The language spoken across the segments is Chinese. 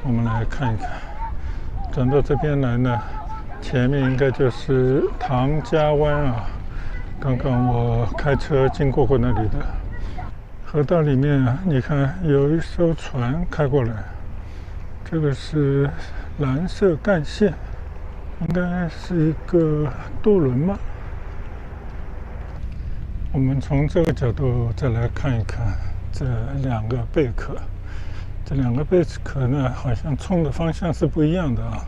我们来看一看，转到这边来呢，前面应该就是唐家湾啊。刚刚我开车经过那里的河道里面啊，你看有一艘船开过来，这个是蓝色干线，应该是一个渡轮吧。我们从这个角度再来看一看这两个贝壳。这两个贝壳呢，好像冲的方向是不一样的啊。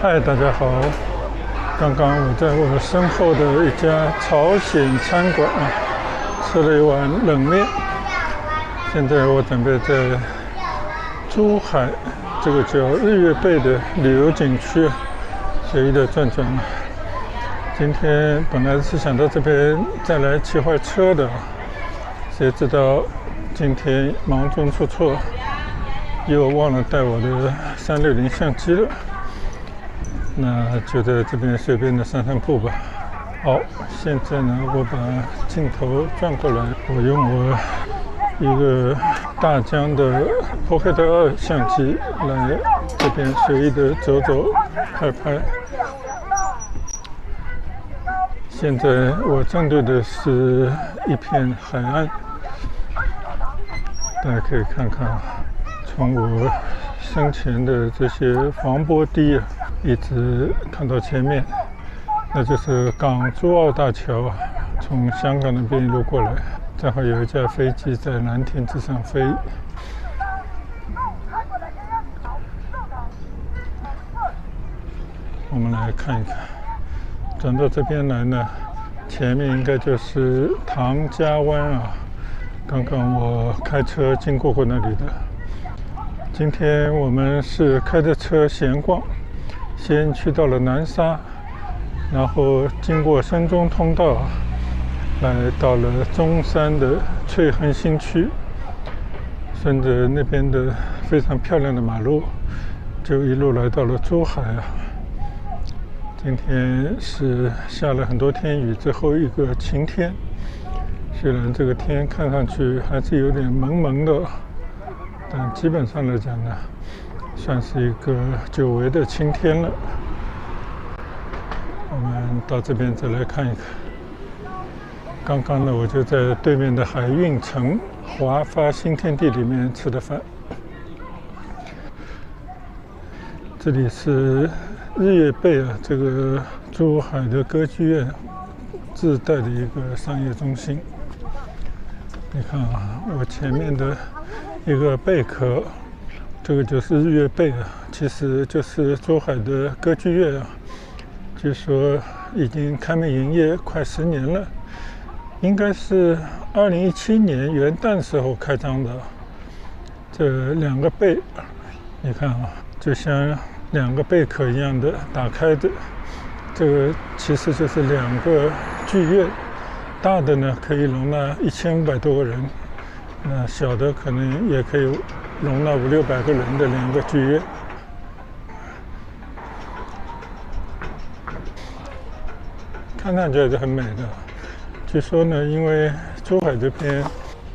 嗨，大家好！刚刚我在我身后的一家朝鲜餐馆啊，吃了一碗冷面。现在我准备在珠海这个叫日月贝的旅游景区随意的转转。今天本来是想到这边再来骑会车的，谁知道今天忙中出错，又忘了带我的360相机了。那就在这边随便的散散步吧。好，现在呢，我把镜头转过来，我用我一个大疆的 Pocket 2相机来这边随意的走走拍拍。现在我正对的是一片海岸，大家可以看看，从我身前的这些防波堤啊，一直看到前面，那就是港珠澳大桥啊，从香港那边一路过来，正好有一架飞机在蓝天之上飞。我们来看一看，转到这边来呢，前面应该就是唐家湾啊。刚刚我开车经过那里的。今天我们是开着车闲逛，先去到了南沙，然后经过深中通道，来到了中山的翠亨新区，顺着那边的非常漂亮的马路，就一路来到了珠海啊。今天是下了很多天雨之后一个晴天，虽然这个天看上去还是有点蒙蒙的，但基本上来讲呢，算是一个久违的晴天了。我们到这边再来看一看。刚刚呢，我就在对面的海运城华发新天地里面吃的饭。这里是日月贝啊，这个珠海的歌剧院自带的一个商业中心。你看啊，我前面的一个贝壳，这个就是日月贝啊，其实就是珠海的歌剧院啊。据说已经开门营业快10年了，应该是2017年元旦时候开张的。这两个贝，你看啊，就像两个贝壳一样的打开的，这个其实就是两个剧院。大的呢可以容纳1500多个人，那小的可能也可以容纳500-600个人的两个剧院。看上去还是很美的。据说呢，因为珠海这边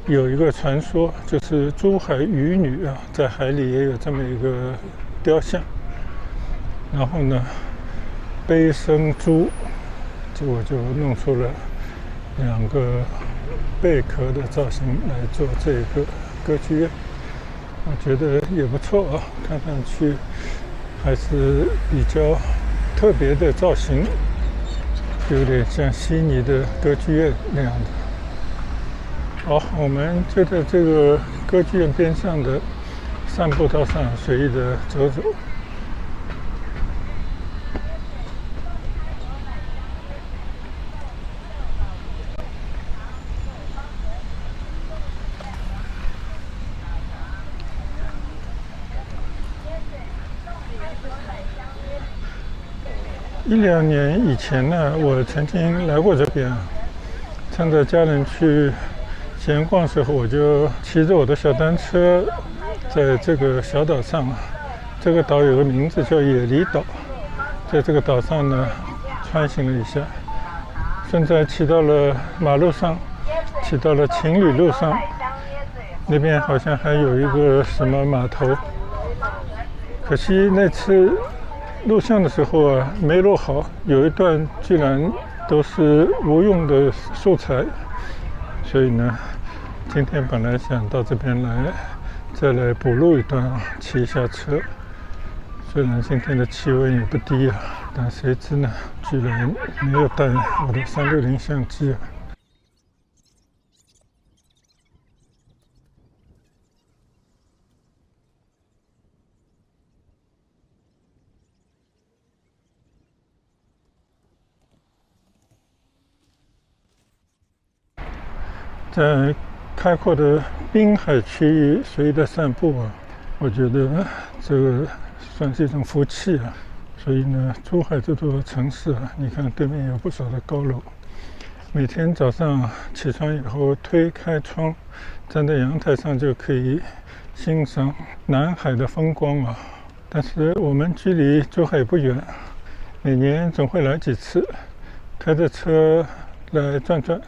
有一个传说，就是珠海渔女啊，在海里也有这么一个雕像。然后呢，贝生珠，结果就弄出了两个贝壳的造型来做这个歌剧院。我觉得也不错啊，看上去还是比较特别的造型，有点像悉尼的歌剧院那样的。好，我们就在这个歌剧院边上的散步道上随意的走走。1-2年以前呢，我曾经来过这边，趁着家人去闲逛时候，我就骑着我的小单车，在这个小岛上，这个岛有个名字叫野梨岛，在这个岛上呢穿行了一下，现在骑到了马路上，骑到了情侣路上，那边好像还有一个什么码头，可惜那次录像的时候啊没录好，有一段居然都是无用的素材，所以呢今天本来想到这边来再来补录一段啊，骑一下车。虽然今天的气温也不低啊，但谁知呢居然没有带我的360相机啊。在开阔的滨海区域随意的散步啊，我觉得这个算是一种福气啊。所以呢，珠海这座城市啊，你看对面有不少的高楼。每天早上起床以后，推开窗，站在阳台上就可以欣赏南海的风光啊。但是我们距离珠海不远，每年总会来几次，开着车来转转。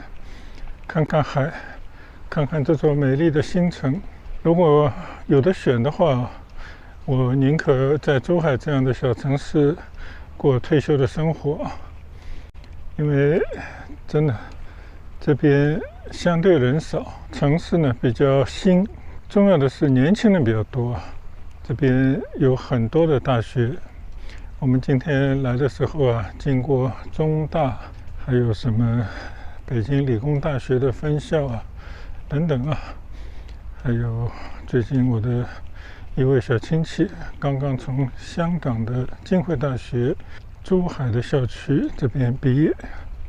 看看海，看看这座美丽的新城。如果有的选的话，我宁可在珠海这样的小城市过退休的生活，因为真的这边相对人少，城市呢比较新，重要的是年轻人比较多。这边有很多的大学，我们今天来的时候啊，经过中大，还有什么北京理工大学的分校啊，等等啊，还有最近我的一位小亲戚刚刚从香港的浸会大学珠海的校区这边毕业，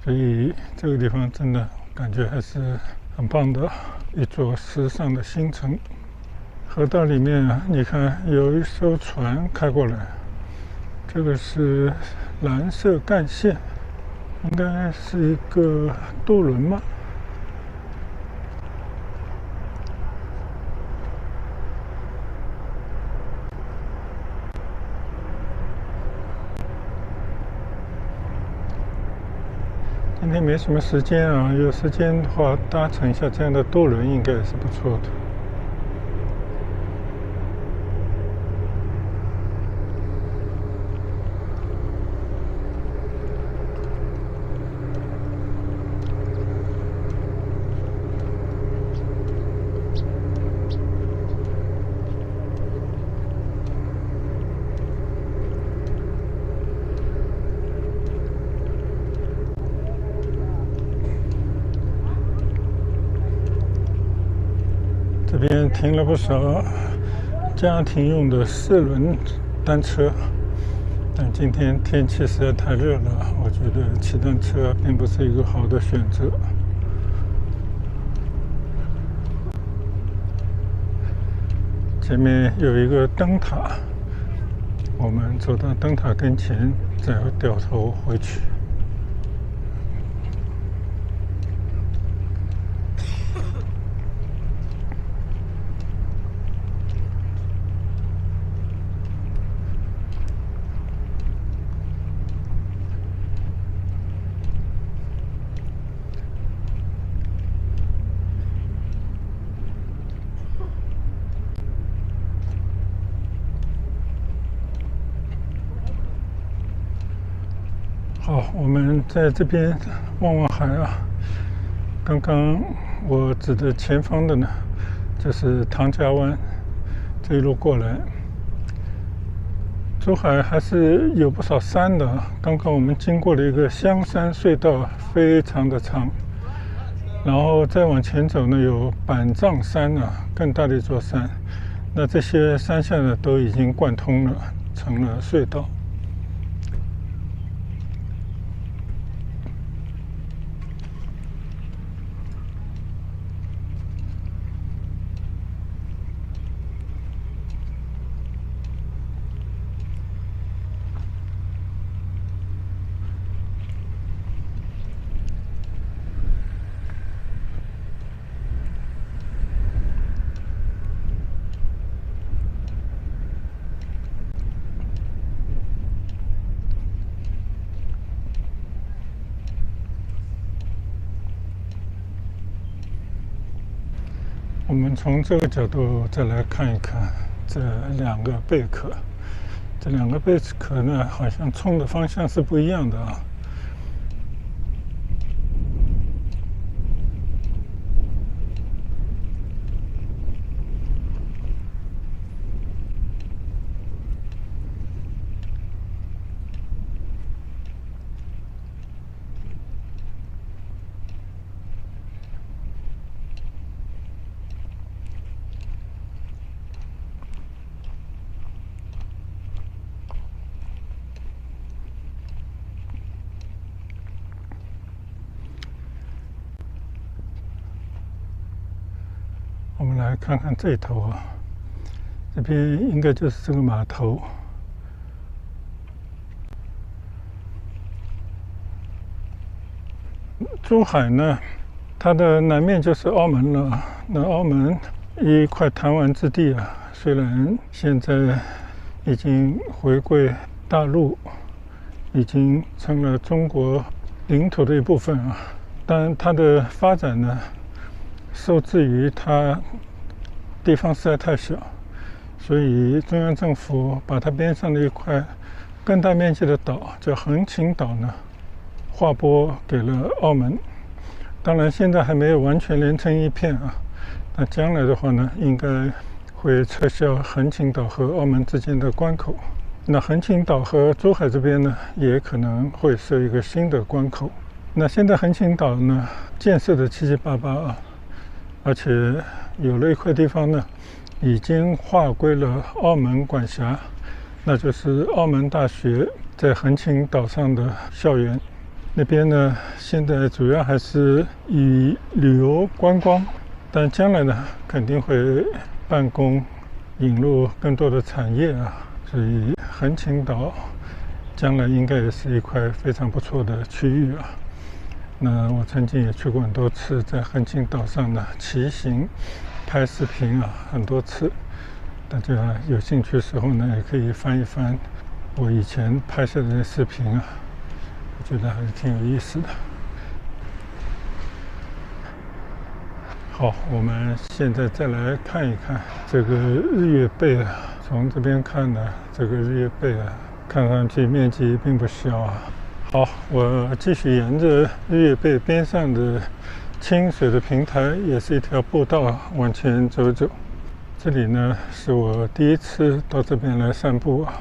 所以这个地方真的感觉还是很棒的一座时尚的新城。河道里面啊，你看有一艘船开过来，这个是蓝色干线。应该是一个渡轮吗？今天没什么时间啊，有时间的话搭乘一下这样的渡轮应该也是不错的。这边停了不少家庭用的4轮单车，但今天天气实在太热了，我觉得骑单车并不是一个好的选择。前面有一个灯塔，我们走到灯塔跟前，再掉头回去。好，我们在这边望望海啊。刚刚我指的前方的呢，就是唐家湾，这一路过来，珠海还是有不少山的。刚刚我们经过了一个香山隧道，非常的长。然后再往前走呢，有板丈山啊，更大的一座山。那这些山下呢，都已经贯通了，成了隧道。我们从这个角度再来看一看这两个贝壳。这两个贝壳呢，好像冲的方向是不一样的啊。我们来看看这头啊，这边应该就是这个码头。珠海呢，它的南面就是澳门了。那澳门一块弹丸之地啊，虽然现在已经回归大陆，已经成了中国领土的一部分啊，但它的发展呢，受制于它地方实在太小，所以中央政府把它边上的一块更大面积的岛叫横琴岛呢，划拨给了澳门。当然现在还没有完全连成一片啊，那将来的话呢，应该会撤销横琴岛和澳门之间的关口。那横琴岛和珠海这边呢，也可能会设一个新的关口。那现在横琴岛呢，建设的七七八八啊，而且有了一块地方呢，已经划归了澳门管辖，那就是澳门大学在横琴岛上的校园。那边呢，现在主要还是以旅游观光，但将来呢，肯定会办公，引入更多的产业啊。所以横琴岛将来应该也是一块非常不错的区域啊。那我曾经也去过很多次，在横琴岛上呢骑行、拍视频啊，很多次。大家有兴趣的时候呢，也可以翻一翻我以前拍摄的那些视频啊，我觉得还是挺有意思的。好，我们现在再来看一看这个日月贝啊。从这边看呢，这个日月贝啊，看上去面积并不小啊。好，我继续沿着日月贝边上的清水的平台，也是一条步道往前走走。这里呢，是我第一次到这边来散步啊。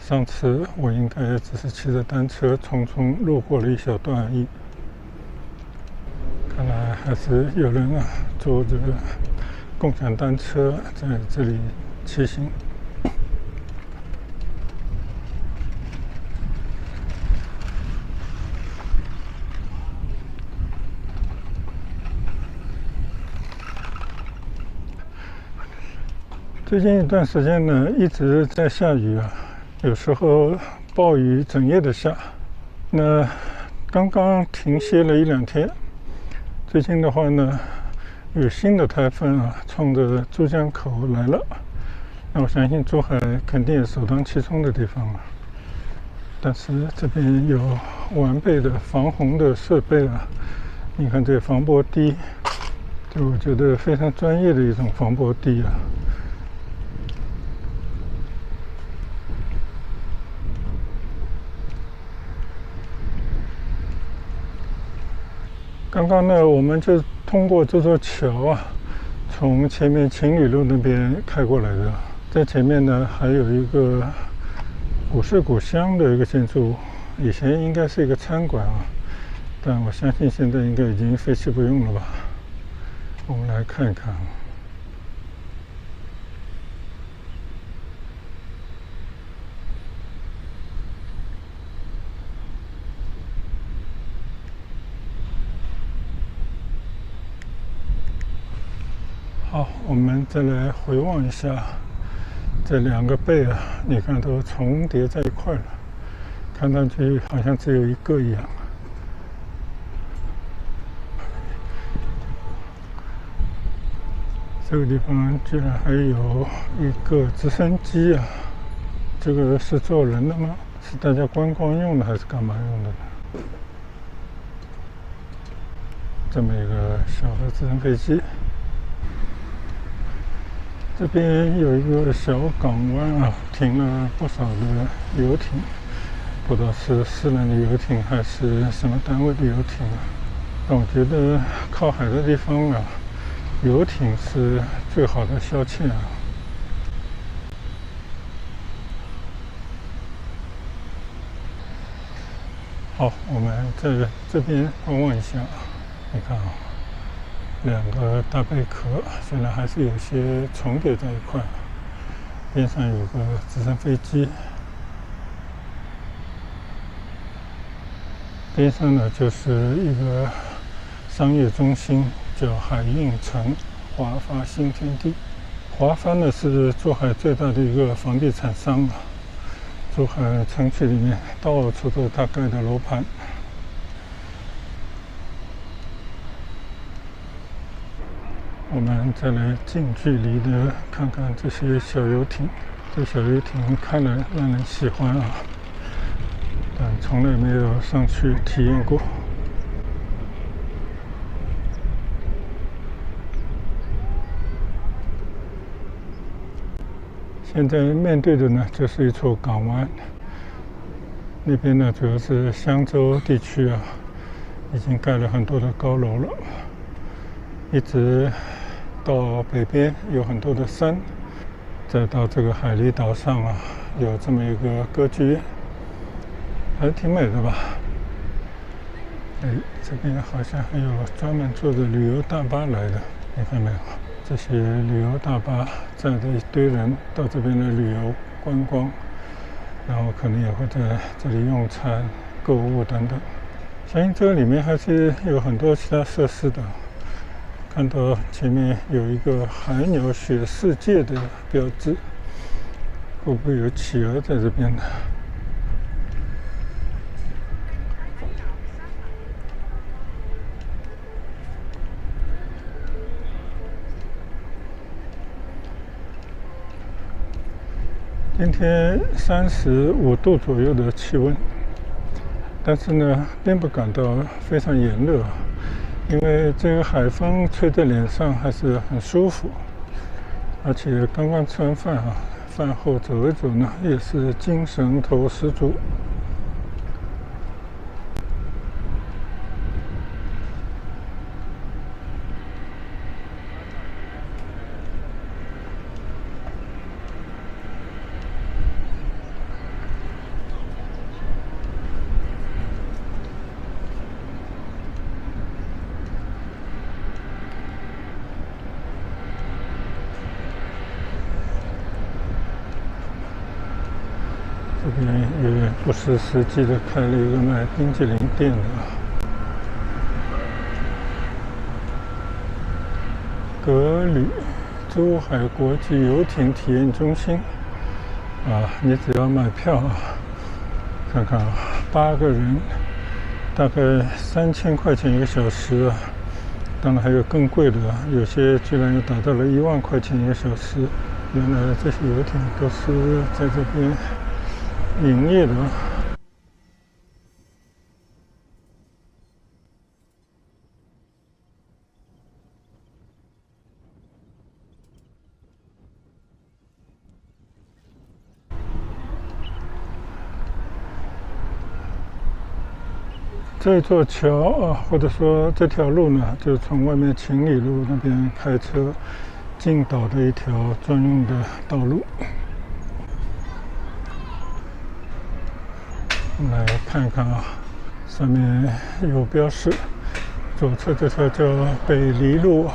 上次我应该只是骑着单车匆匆路过了一小段而已。看来还是有人啊坐着共享单车在这里骑行。最近一段时间呢，一直在下雨啊，有时候暴雨整夜的下。那刚刚停歇了1-2天，最近的话呢，有新的台风啊，冲着珠江口来了。那我相信珠海肯定也首当其冲的地方了。但是这边有完备的防洪的设备啊，你看这防波堤，就我觉得非常专业的一种防波堤啊。刚刚呢，我们就通过这座桥啊，从前面情侣路那边开过来的。在前面呢，还有一个古色古香的一个建筑物，以前应该是一个餐馆啊，但我相信现在应该已经废弃不用了吧。我们来看一看。好，我们再来回望一下这两个贝啊，你看都重叠在一块了，看上去好像只有一个一样。这个地方居然还有一个直升机啊！这个是坐人的吗？是大家观光用的还是干嘛用的呢？这么一个小的直升飞机。这边有一个小港湾啊，停了不少的游艇，不知道是私人的游艇还是什么单位的游艇啊。但我觉得靠海的地方啊，游艇是最好的消遣啊。好，我们在这边观望一下，你看啊，两个大贝壳虽然还是有些重叠在一块，边上有个直升飞机，边上呢就是一个商业中心，叫海运城华发新天地。华发呢是珠海最大的一个房地产商啊。珠海城区里面到处都大概的楼盘。我们再来近距离的看看这些小游艇。这小游艇看来让人喜欢啊，但从来没有上去体验过。现在面对的呢就是一处港湾，那边呢主要是香洲地区啊，已经盖了很多的高楼了，一直到北边有很多的山，再到这个海狸岛上啊，有这么一个歌剧院，还是挺美的吧？哎，这边好像还有专门坐着旅游大巴来的，你看没有？这些旅游大巴载着一堆人到这边的旅游观光，然后可能也会在这里用餐、购物等等。相信这里面还是有很多其他设施的。看到前面有一个海鸟雪世界的标志，会不会有企鹅在这边呢？今天35度左右的气温，但是呢，并不感到非常炎热，因为这个海风吹在脸上还是很舒服。而且刚刚吃完饭啊，饭后走一走呢，也是精神头十足。这边也不失时机的开了一个卖冰淇淋店的。格旅珠海国际游艇体验中心啊，你只要买票啊，看看啊，8个人大概3000块钱1个小时啊，当然还有更贵的，有些居然又达到了1万块钱1个小时。原来这些游艇都是在这边营业的。这座桥啊，或者说这条路呢，就是从外面秦里路那边开车进岛的一条专用的道路。我们来看看啊，上面有标示，左侧这条叫北离路，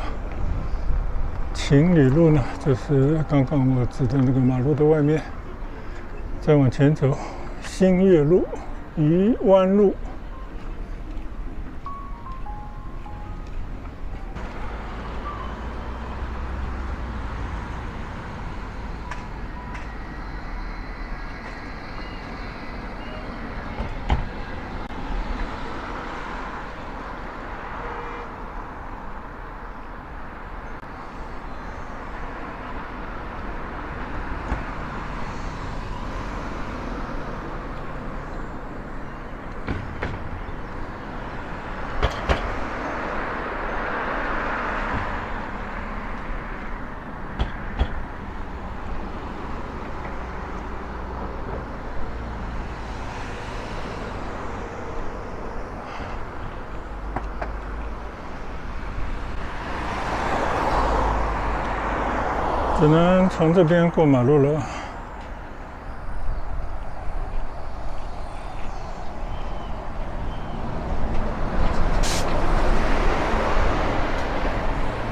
秦里路呢就是刚刚我指的那个马路的外面。再往前走，新月路、渔湾路。只能从这边过马路了。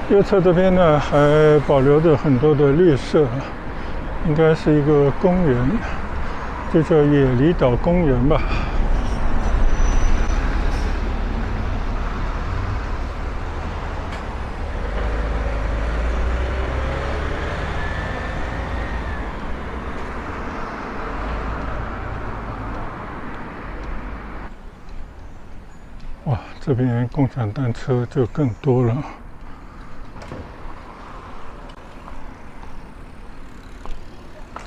右侧这边呢，还保留着很多的绿色，应该是一个公园，就叫野离岛公园吧。哇，这边共享单车就更多了。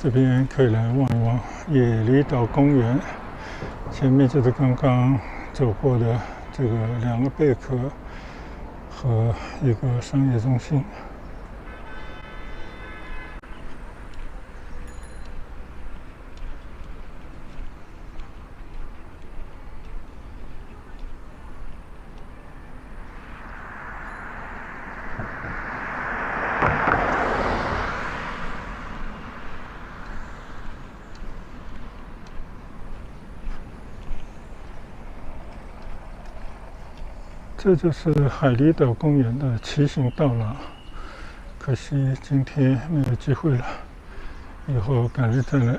这边可以来望一望野离岛公园，前面就是刚刚走过的这个2个贝壳和一个商业中心。这就是海离岛公园的骑行道了，可惜今天没有机会了，以后改日再来。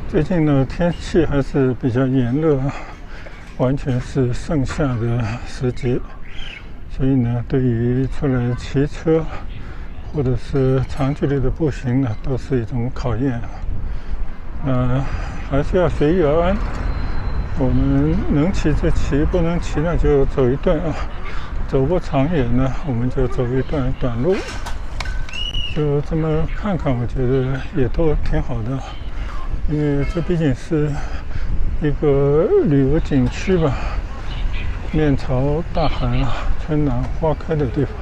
最近呢，天气还是比较炎热，完全是盛夏的时节，所以呢，对于出来骑车或者是长距离的步行呢，都是一种考验。还是要随遇而安。我们能骑就骑，不能骑呢就走一段啊。走不长远呢，我们就走一段短路。就这么看看，我觉得也都挺好的。因为这毕竟是一个旅游景区吧，面朝大海，春暖花开的地方，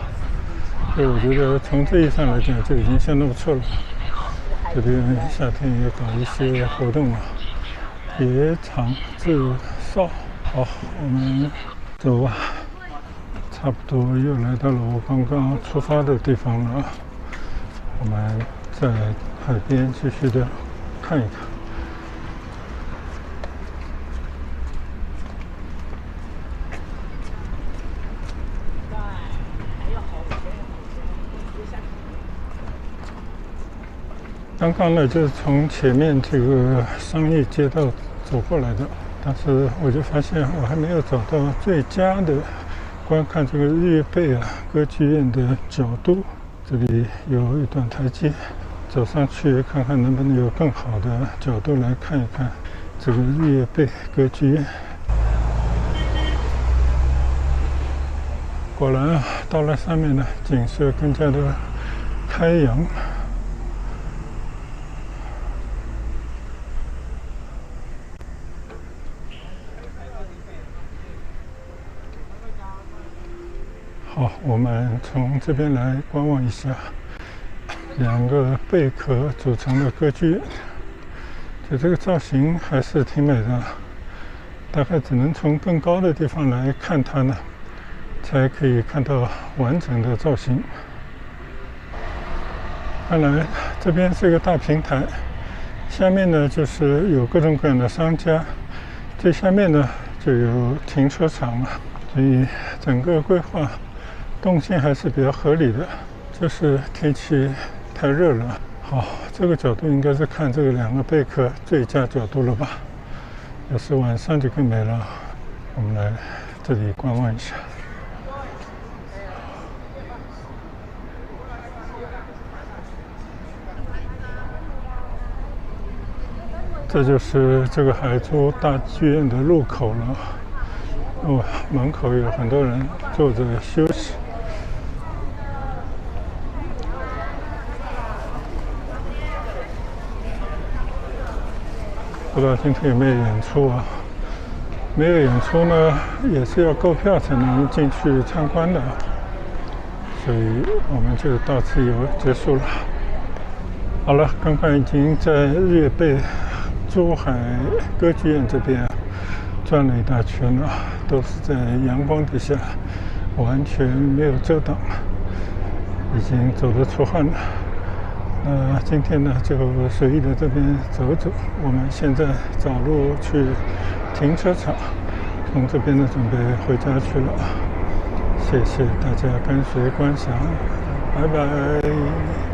所以我觉得从这意义上来讲就已经相当不错了。这边夏天也搞一些活动啊，野场自扫。好，我们走吧，差不多又来到了我刚刚出发的地方了。我们在海边继续的看一看。刚刚呢，就是从前面这个商业街道走过来的，但是我就发现我还没有找到最佳的观看这个日月贝歌剧院的角度。这里有一段台阶，走上去看看能不能有更好的角度来看一看这个日月贝歌剧院。果然啊，到了上面呢，景色更加的开扬。好，我们从这边来观望一下2个贝壳组成的歌剧院，就这个造型还是挺美的，大概只能从更高的地方来看它呢，才可以看到完整的造型。看来这边是一个大平台，下面呢就是有各种各样的商家，最下面呢就有停车场了，所以整个规划动线还是比较合理的，就是天气太热了。好，这个角度应该是看这个2个贝壳最佳角度了吧？要是晚上就更美了。我们来这里观望一下。这就是这个海珠大剧院的入口了。哦，门口有很多人坐着休息。不知道今天有没有演出啊？没有演出呢，也是要购票才能进去参观的，所以我们就到此结束了。好了，刚刚已经在日月贝珠海歌剧院这边转了一大圈了，都是在阳光底下，完全没有遮挡，已经走得出汗了。今天呢就随意的这边走走，我们现在找路去停车场，从这边呢准备回家去了。谢谢大家跟随观赏，拜拜。